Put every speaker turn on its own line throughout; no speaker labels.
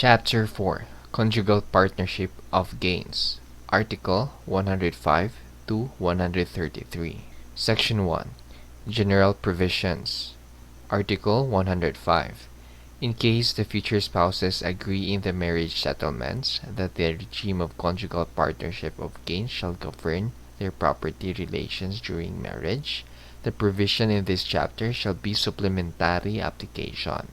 Chapter 4 Conjugal Partnership of Gains Article 105 to 133 Section 1 General Provisions Article 105 In case the future spouses agree in the marriage settlements that the regime of conjugal partnership of gains shall govern their property relations during marriage, the provision in this chapter shall be supplementary application.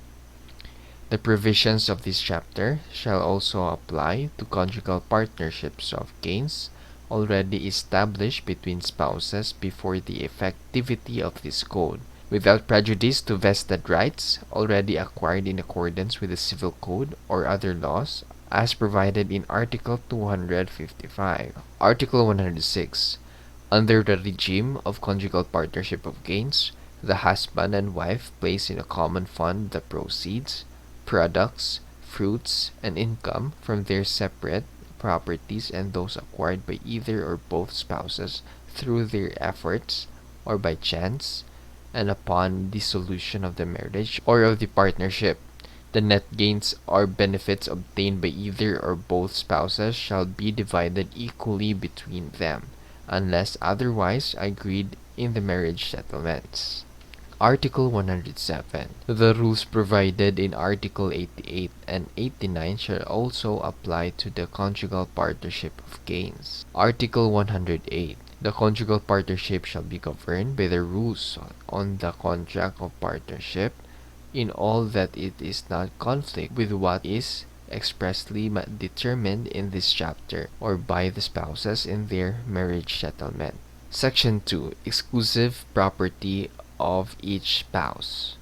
The provisions of this chapter shall also apply to conjugal partnerships of gains already established between spouses before the effectivity of this code, without prejudice to vested rights already acquired in accordance with the Civil Code or other laws as provided in Article 255. Article 106. Under the regime of conjugal partnership of gains, the husband and wife place in a common fund the proceeds, products, fruits, and income from their separate properties and those acquired by either or both spouses through their efforts or by chance, and upon dissolution of the marriage or of the partnership, the net gains or benefits obtained by either or both spouses shall be divided equally between them, unless otherwise agreed in the marriage settlements. Article 107. The rules provided in Article 88 and 89 shall also apply to the conjugal partnership of gains. Article 108. The conjugal partnership shall be governed by the rules on the contract of partnership in all that it is not conflict with what is expressly determined in this chapter or by the spouses in their marriage settlement. Section 2. Exclusive property of each spouse.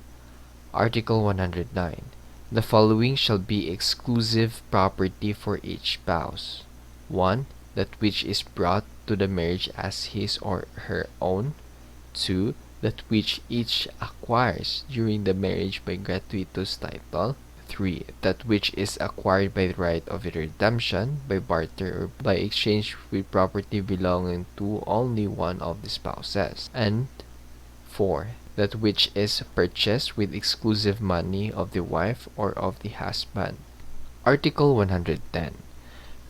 Article 109. The following shall be exclusive property for each spouse. 1. That which is brought to the marriage as his or her own. 2. That which each acquires during the marriage by gratuitous title. 3. That which is acquired by the right of redemption, by barter, or by exchange with property belonging to only one of the spouses. And 4. That which is purchased with exclusive money of the wife or of the husband. Article 110.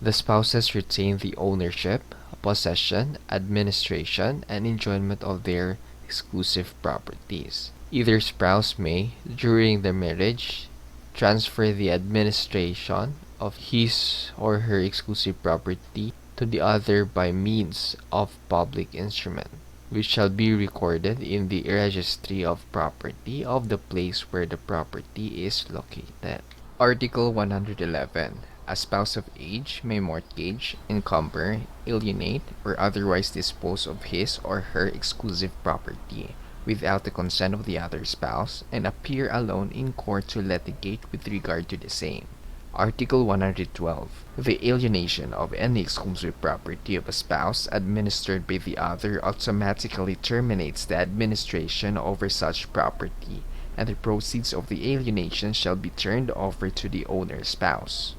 The spouses retain the ownership, possession, administration, and enjoyment of their exclusive properties. Either spouse may, during the marriage, transfer the administration of his or her exclusive property to the other by means of public instrument, which shall be recorded in the registry of property of the place where the property is located. Article 111. A spouse of age may mortgage, encumber, alienate, or otherwise dispose of his or her exclusive property without the consent of the other spouse and appear alone in court to litigate with regard to the same. Article 112. The alienation of any exclusive property of a spouse administered by the other automatically terminates the administration over such property, and the proceeds of the alienation shall be turned over to the owner spouse.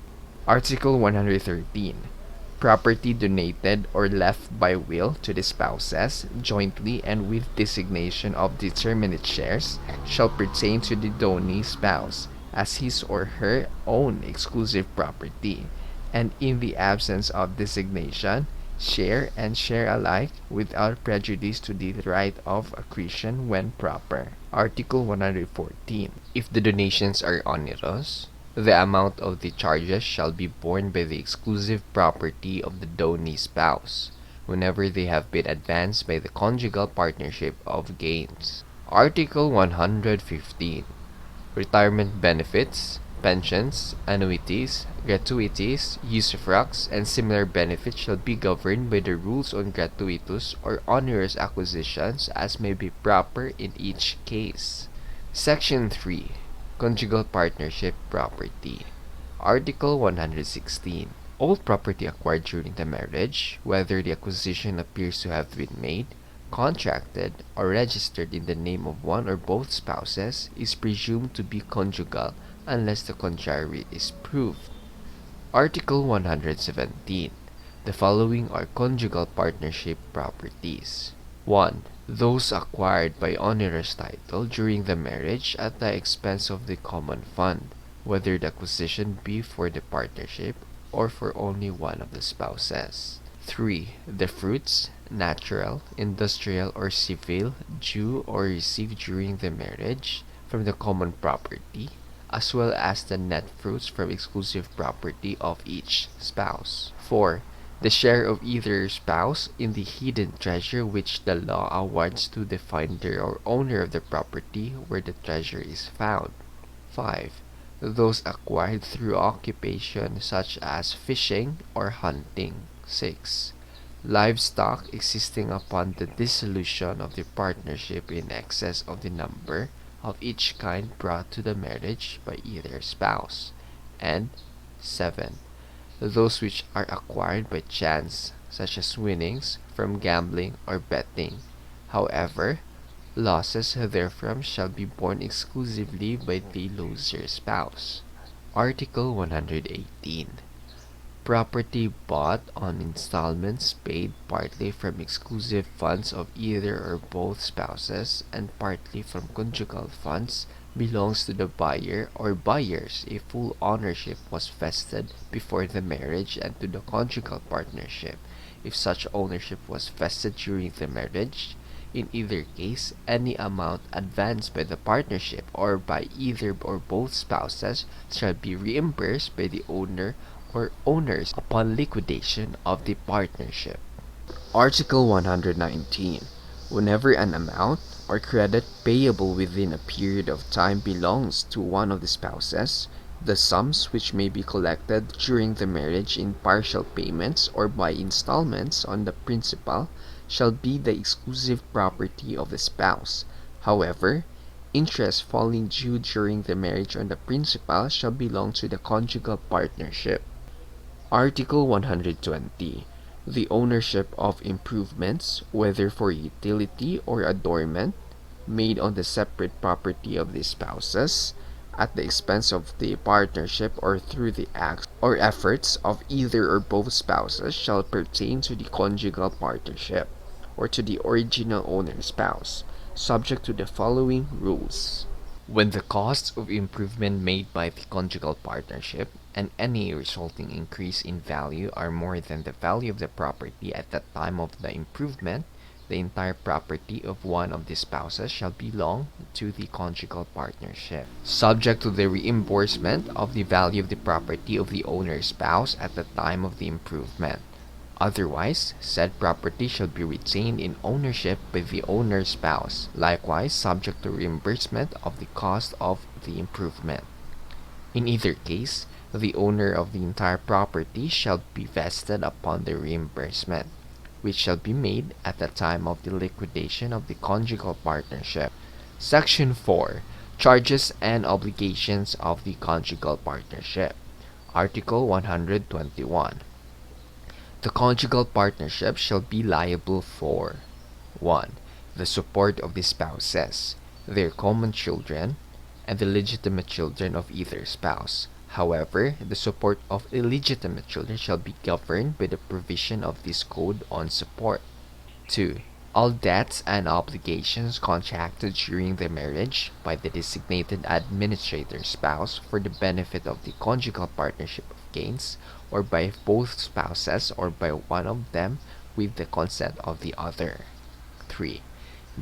Article 113. Property donated or left by will to the spouses, jointly and with designation of determinate shares, shall pertain to the donee spouse as his or her own exclusive property, and in the absence of designation, share and share alike without prejudice to the right of accretion when proper. Article 114. If the donations are onerous, the amount of the charges shall be borne by the exclusive property of the donee spouse, whenever they have been advanced by the conjugal partnership of gains. Article 115. Retirement benefits, pensions, annuities, gratuities, usufructs, and similar benefits shall be governed by the rules on gratuitous or onerous acquisitions as may be proper in each case. Section 3. Conjugal partnership property. Article 116. All property acquired during the marriage, whether the acquisition appears to have been made, contracted, or registered in the name of one or both spouses, is presumed to be conjugal unless the contrary is proved. Article 117. The following are conjugal partnership properties. 1. Those acquired by onerous title during the marriage at the expense of the common fund, whether the acquisition be for the partnership or for only one of the spouses. 3. The fruits, natural, industrial, or civil, due or received during the marriage from the common property, as well as the net fruits from exclusive property of each spouse. 4. The share of either spouse in the hidden treasure which the law awards to the finder or owner of the property where the treasure is found. 5. Those acquired through occupation such as fishing or hunting. 6. Livestock existing upon the dissolution of the partnership in excess of the number of each kind brought to the marriage by either spouse. And 7. Those which are acquired by chance, such as winnings from gambling or betting. However, losses therefrom shall be borne exclusively by the loser spouse. Article 118. Property bought on installments paid partly from exclusive funds of either or both spouses and partly from conjugal funds belongs to the buyer or buyers if full ownership was vested before the marriage, and to the conjugal partnership if such ownership was vested during the marriage. In either case, any amount advanced by the partnership or by either or both spouses shall be reimbursed by the owner or owners upon liquidation of the partnership. Article 119. Whenever an amount or credit payable within a period of time belongs to one of the spouses, the sums which may be collected during the marriage in partial payments or by installments on the principal shall be the exclusive property of the spouse. However, interest falling due during the marriage on the principal shall belong to the conjugal partnership. Article 120. The ownership of improvements, whether for utility or adornment, made on the separate property of the spouses, at the expense of the partnership or through the acts or efforts of either or both spouses, shall pertain to the conjugal partnership or to the original owner spouse, subject to the following rules. When the costs of improvement made by the conjugal partnership and any resulting increase in value are more than the value of the property at the time of the improvement, the entire property of one of the spouses shall belong to the conjugal partnership, subject to the reimbursement of the value of the property of the owner's spouse at the time of the improvement. Otherwise, said property shall be retained in ownership by the owner's spouse, likewise subject to reimbursement of the cost of the improvement. In either case, the owner of the entire property shall be vested upon the reimbursement, which shall be made at the time of the liquidation of the conjugal partnership. Section 4. Charges and obligations of the conjugal partnership. Article 121. The conjugal partnership shall be liable for 1. The support of the spouses, their common children, and the legitimate children of either spouse. However, the support of illegitimate children shall be governed by the provision of this code on support. 2. All debts and obligations contracted during the marriage by the designated administrator spouse for the benefit of the conjugal partnership of gains, or by both spouses or by one of them with the consent of the other. 3.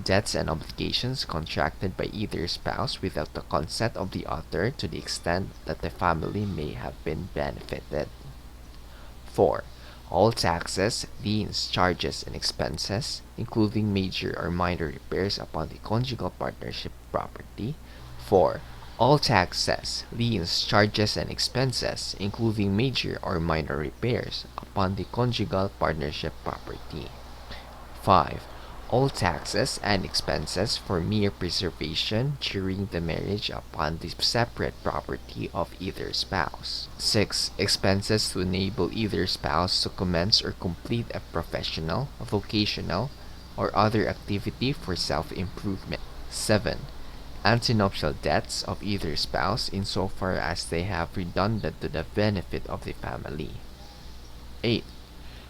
Debts and obligations contracted by either spouse without the consent of the other to the extent that the family may have been benefited. 4. All taxes, liens, charges, and expenses, including major or minor repairs upon the conjugal partnership property. 4. All taxes, liens, charges, and expenses, including major or minor repairs upon the conjugal partnership property. 5. All taxes and expenses for mere preservation during the marriage upon the separate property of either spouse. 6. Expenses to enable either spouse to commence or complete a professional, vocational, or other activity for self-improvement. 7. Antenuptial debts of either spouse insofar as they have redundant to the benefit of the family. 8.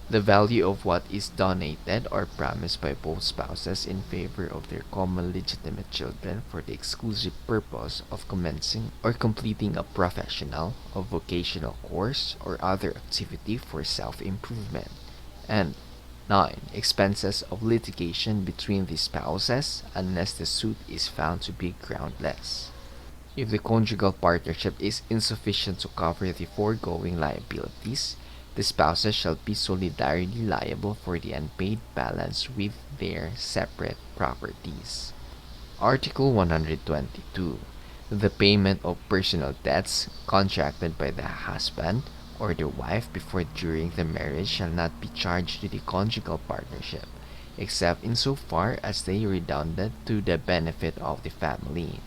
The value of what is donated or promised by both spouses in favor of their common legitimate children for the exclusive purpose of commencing or completing a professional or vocational course or other activity for self-improvement. And 9. Expenses of litigation between the spouses unless the suit is found to be groundless. If the conjugal partnership is insufficient to cover the foregoing liabilities, the spouses shall be solidarily liable for the unpaid balance with their separate properties. Article 122. The payment of personal debts contracted by the husband or the wife before during the marriage shall not be charged to the conjugal partnership, except insofar as they redounded to the benefit of the family.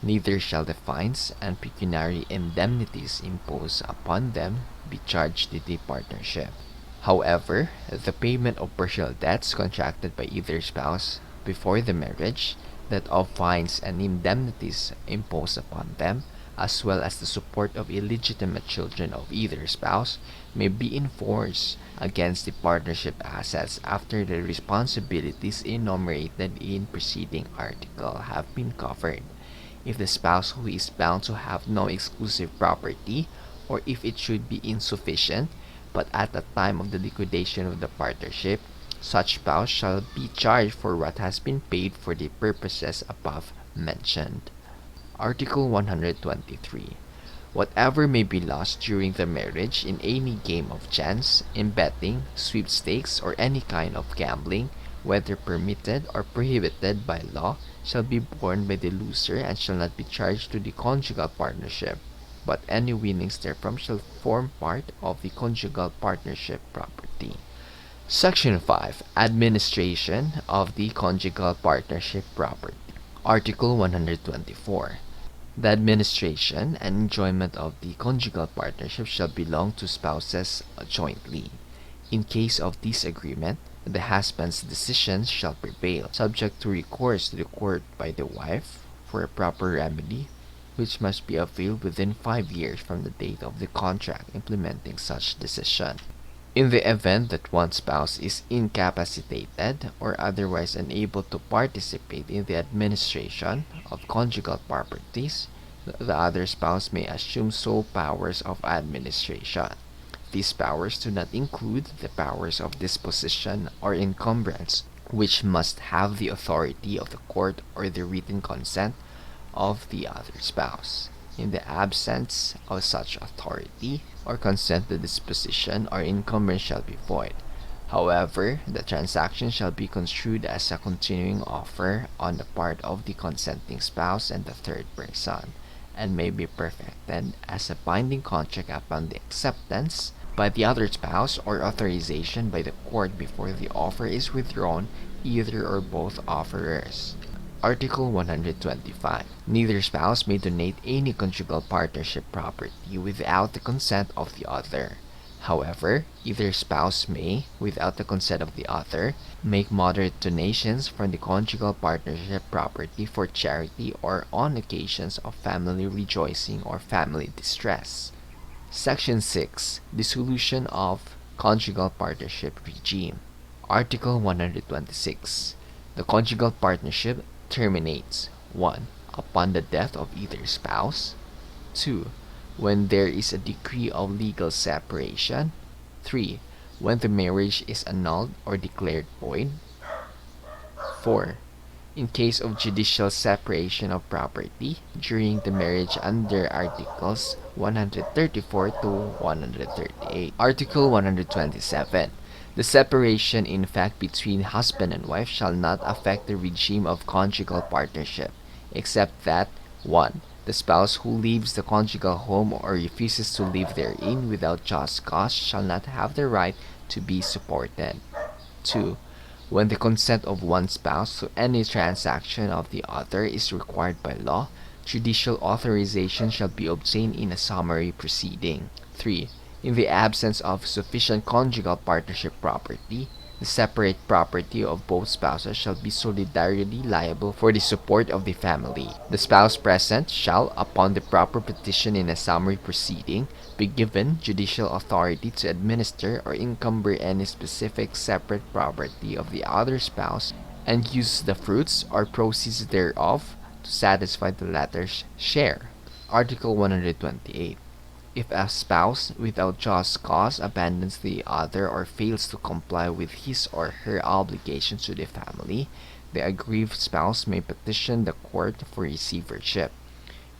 Neither shall the fines and pecuniary indemnities imposed upon them be charged to the partnership. However, the payment of personal debts contracted by either spouse before the marriage, that of fines and indemnities imposed upon them, as well as the support of illegitimate children of either spouse, may be enforced against the partnership assets after the responsibilities enumerated in preceding article have been covered. If the spouse who is bound to have no exclusive property, or if it should be insufficient, but at the time of the liquidation of the partnership, such spouse shall be charged for what has been paid for the purposes above mentioned. Article 123. Whatever may be lost during the marriage in any game of chance, in betting, sweepstakes, or any kind of gambling, whether permitted or prohibited by law, shall be borne by the loser and shall not be charged to the conjugal partnership, but any winnings therefrom shall form part of the conjugal partnership property. Section 5. Administration of the conjugal partnership property. Article 124. The administration and enjoyment of the conjugal partnership shall belong to spouses jointly. In case of disagreement, the husband's decision shall prevail, subject to recourse to the court by the wife for a proper remedy, which must be availed within 5 years from the date of the contract implementing such decision. In the event that one spouse is incapacitated or otherwise unable to participate in the administration of conjugal properties, the other spouse may assume sole powers of administration. These powers do not include the powers of disposition or encumbrance, which must have the authority of the court or the written consent of the other spouse. In the absence of such authority or consent, the disposition or encumbrance shall be void. However, the transaction shall be construed as a continuing offer on the part of the consenting spouse and the third person, and may be perfected as a binding contract upon the acceptance by the other spouse or authorization by the court before the offer is withdrawn, either or both offerers. Article 125. Neither spouse may donate any conjugal partnership property without the consent of the other. However, either spouse may, without the consent of the other, make moderate donations from the conjugal partnership property for charity or on occasions of family rejoicing or family distress. Section 6. Dissolution of conjugal partnership regime. Article 126. The conjugal partnership terminates 1. Upon the death of either spouse. 2. When there is a decree of legal separation. 3. When the marriage is annulled or declared void. 4. In case of judicial separation of property during the marriage under Articles 134 to 138. Article 127. The separation in fact between husband and wife shall not affect the regime of conjugal partnership, except that 1. The spouse who leaves the conjugal home or refuses to live therein without just cause shall not have the right to be supported. 2. When the consent of one spouse to any transaction of the other is required by law, judicial authorization shall be obtained in a summary proceeding. 3. In the absence of sufficient conjugal partnership property, The separate property of both spouses shall be solidarily liable for the support of the family. The spouse present shall, upon the proper petition in a summary proceeding, be given judicial authority to administer or encumber any specific separate property of the other spouse and use the fruits or proceeds thereof to satisfy the latter's share. Article 128. If a spouse, without just cause, abandons the other or fails to comply with his or her obligations to the family, the aggrieved spouse may petition the court for receivership,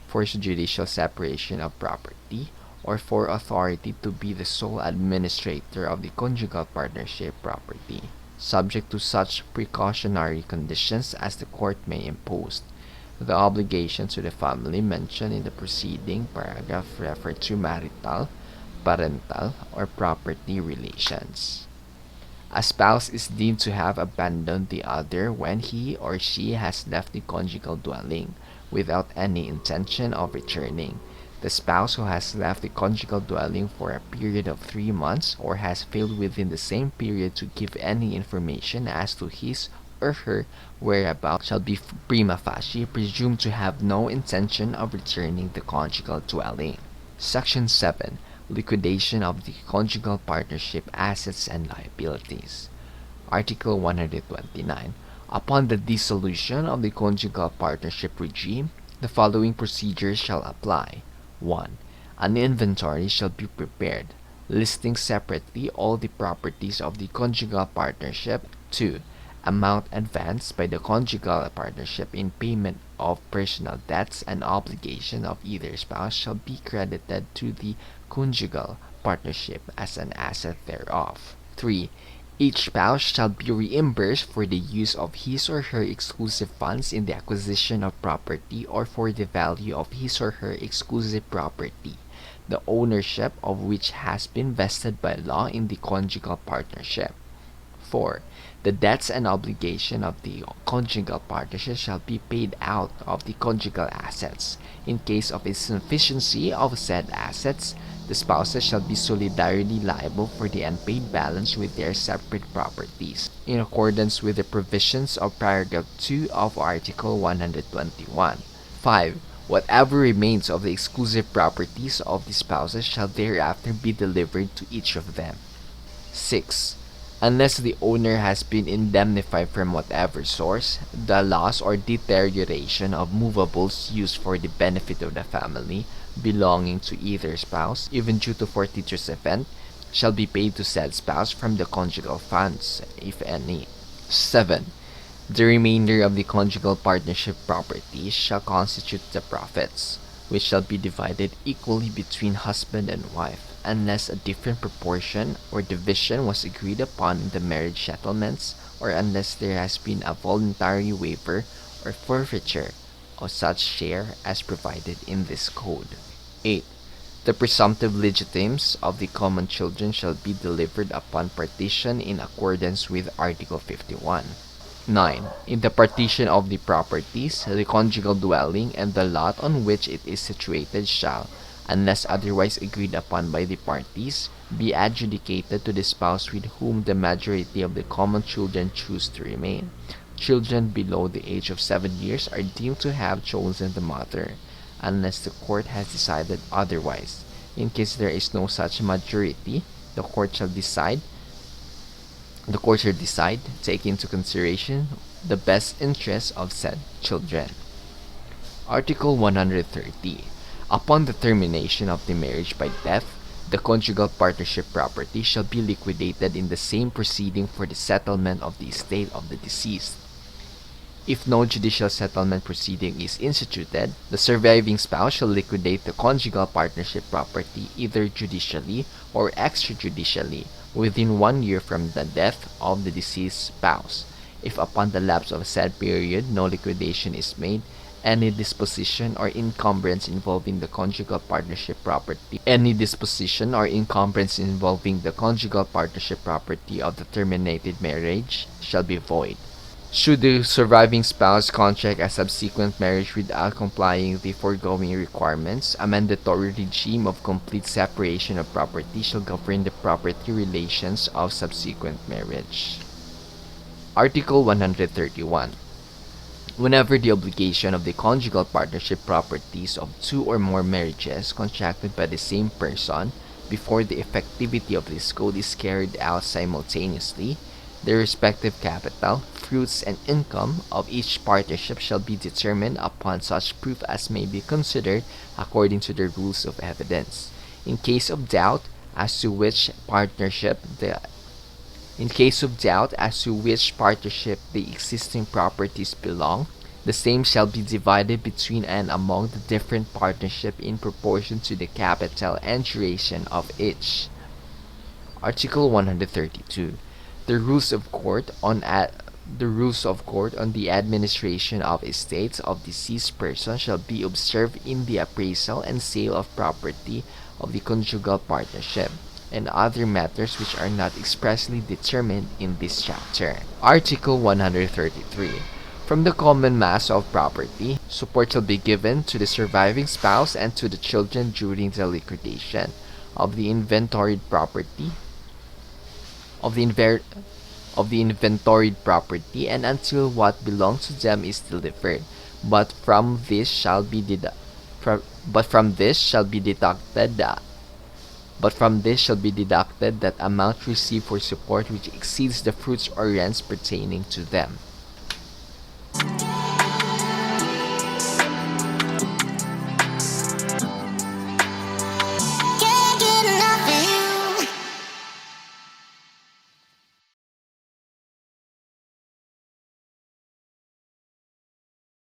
for judicial separation of property, or for authority to be the sole administrator of the conjugal partnership property, subject to such precautionary conditions as the court may impose. The obligations to the family mentioned in the preceding paragraph refer to marital, parental, or property relations. A spouse is deemed to have abandoned the other when he or she has left the conjugal dwelling without any intention of returning. The spouse who has left the conjugal dwelling for a period of 3 months or has failed within the same period to give any information as to his or her whereabouts shall be prima facie presumed to have no intention of returning the conjugal dwelling. Section 7. Liquidation of the conjugal partnership assets and liabilities. Article 129. Upon the dissolution of the conjugal partnership regime, the following procedures shall apply. 1. An inventory shall be prepared, listing separately all the properties of the conjugal partnership. 2. Amount advanced by the conjugal partnership in payment of personal debts and obligation of either spouse shall be credited to the conjugal partnership as an asset thereof. 3. Each spouse shall be reimbursed for the use of his or her exclusive funds in the acquisition of property or for the value of his or her exclusive property, the ownership of which has been vested by law in the conjugal partnership. 4. The debts and obligation of the conjugal partnership shall be paid out of the conjugal assets. In case of insufficiency of said assets, the spouses shall be solidarily liable for the unpaid balance with their separate properties, in accordance with the provisions of paragraph 2 of Article 121. 5. Whatever remains of the exclusive properties of the spouses shall thereafter be delivered to each of them. 6. Unless the owner has been indemnified from whatever source, the loss or deterioration of movables used for the benefit of the family belonging to either spouse, even due to fortuitous event, shall be paid to said spouse from the conjugal funds, if any. 7. The remainder of the conjugal partnership property shall constitute the profits, which shall be divided equally between husband and wife, unless a different proportion or division was agreed upon in the marriage settlements, or unless there has been a voluntary waiver or forfeiture of such share as provided in this code. 8. The presumptive legitimes of the common children shall be delivered upon partition in accordance with Article 51. 9. In the partition of the properties, the conjugal dwelling and the lot on which it is situated shall, unless otherwise agreed upon by the parties, be adjudicated to the spouse with whom the majority of the common children choose to remain. Children below the age of 7 years are deemed to have chosen the mother, unless the court has decided otherwise. In case there is no such majority, the court shall decide, taking into consideration the best interests of said children. Article 130. Upon the termination of the marriage by death, the conjugal partnership property shall be liquidated in the same proceeding for the settlement of the estate of the deceased. If no judicial settlement proceeding is instituted, the surviving spouse shall liquidate the conjugal partnership property either judicially or extrajudicially within 1 year from the death of the deceased spouse. If upon the lapse of said period no liquidation is made, any disposition or encumbrance involving the conjugal partnership property of the terminated marriage shall be void. Should the surviving spouse contract a subsequent marriage without complying the foregoing requirements, a mandatory regime of complete separation of property shall govern the property relations of subsequent marriage. Article 131. Whenever the obligation of the conjugal partnership properties of two or more marriages contracted by the same person before the effectivity of this code is carried out simultaneously, the respective capital, fruits, and income of each partnership shall be determined upon such proof as may be considered according to the rules of evidence. In case of doubt as to which partnership the existing properties belong, the same shall be divided between and among the different partnership in proportion to the capital and duration of each. Article 132. The rules of court on the administration of estates of deceased persons shall be observed in the appraisal and sale of property of the conjugal partnership, and other matters which are not expressly determined in this chapter. Article 133. From the common mass of property, support shall be given to the surviving spouse and to the children during the liquidation of the inventoried property and until what belongs to them is delivered. But from this shall be deducted that amount received for support which exceeds the fruits or rents pertaining to them.